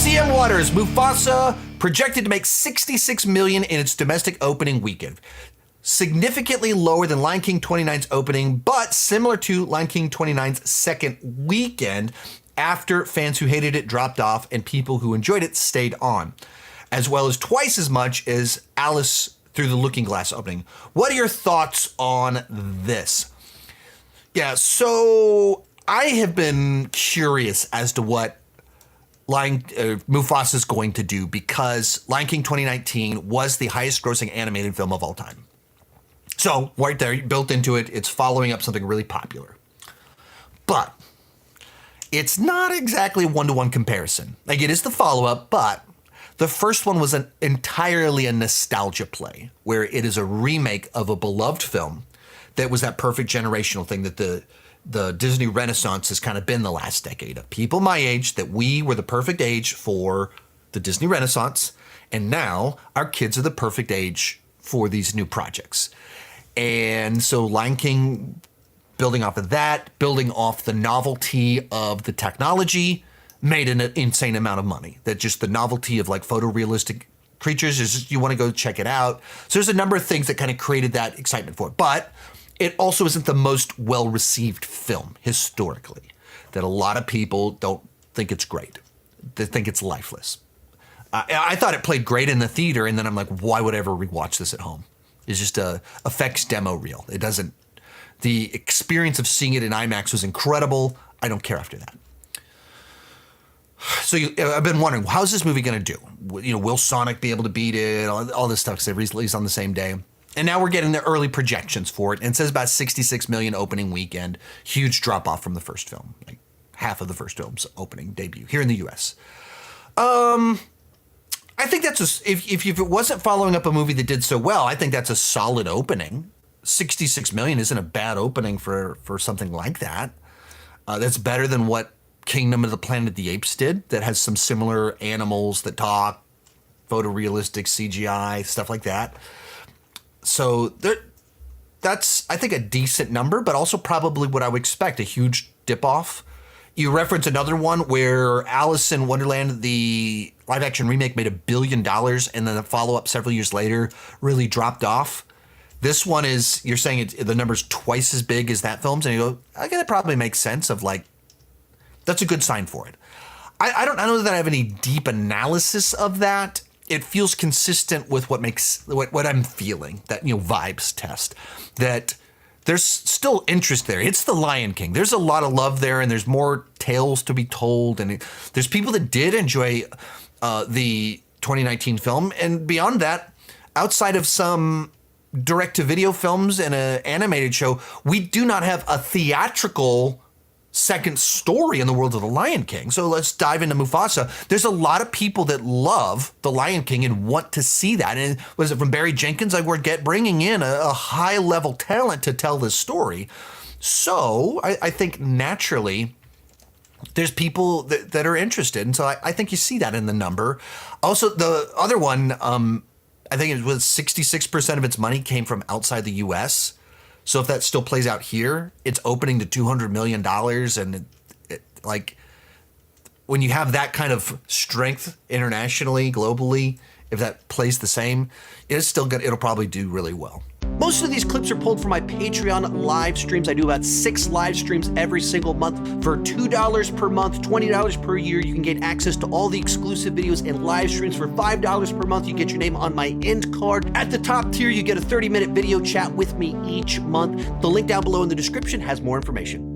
TM Waters, Mufasa projected to make $66 million in its domestic opening weekend. Significantly lower than Lion King 29's opening, but similar to Lion King 29's second weekend after fans who hated it dropped off and people who enjoyed it stayed on, as well as twice as much as Alice Through the Looking Glass opening. What are your thoughts on this? Yeah, so I have been curious as to what Mufasa is going to do because Lion King 2019 was the highest grossing animated film of all time. So right there, built into it, it's following up something really popular. But it's not exactly a one-to-one comparison. Like, it is the follow-up, but the first one was entirely a nostalgia play, where it is a remake of a beloved film that was that perfect generational thing that the Disney Renaissance has kind of been the last decade of people my age, that we were the perfect age for the Disney Renaissance, and now our kids are the perfect age for these new projects. And so Lion King, building off of that, building off the novelty of the technology, made an insane amount of money. That just the novelty of like photorealistic creatures is just, you want to go check it out. So there's a number of things that kind of created that excitement for it. But it also isn't the most well-received film historically, that a lot of people don't think it's great. They think it's lifeless. I thought it played great in the theater, and then I'm like, why would I ever rewatch this at home? It's just a effects demo reel. It doesn't, the experience of seeing it in IMAX was incredible. I don't care after that. So I've been wondering, how's this movie going to do? You know, will Sonic be able to beat it? All this stuff, because they released on the same day. And now we're getting the early projections for it. And it says about 66 million opening weekend. Huge drop off from the first film. Like half of the first film's opening debut here in the US. I think that's if it wasn't following up a movie that did so well, I think that's a solid opening. 66 million isn't a bad opening for something like that. That's better than what Kingdom of the Planet of the Apes did, that has some similar animals that talk, photorealistic CGI, stuff like that. So that's, I think, a decent number, but also probably what I would expect, a huge dip off. You reference another one where Alice in Wonderland, the live action remake, made $1 billion, and then the follow-up several years later really dropped off. This one is, you're saying the number's twice as big as that film's, and you go, I guess it probably makes sense of like, that's a good sign for it. I don't know that I have any deep analysis of that. It feels consistent with what I'm feeling, that, you know, vibes test, that there's still interest there. It's the Lion King. There's a lot of love there, and there's more tales to be told. And there's people that did enjoy the 2019 film. And beyond that, outside of some direct-to-video films and an animated show, we do not have a theatrical second story in the world of the Lion King. So let's dive into Mufasa. There's a lot of people that love the Lion King and want to see that. And was it from Barry Jenkins? Like, we're bringing in a high level talent to tell this story. So I think naturally there's people that are interested. And so I think you see that in the number. Also, the other one, I think it was 66% of its money came from outside the US. So if that still plays out here, it's opening to $200 million. And like, when you have that kind of strength internationally, globally, if that plays the same, it's still good. It'll probably do really well. Most of these clips are pulled from my Patreon live streams. I do about 6 live streams every single month. For $2 per month, $20 per year, you can get access to all the exclusive videos and live streams. For $5 per month, you get your name on my end card. At the top tier, you get a 30-minute video chat with me each month. The link down below in the description has more information.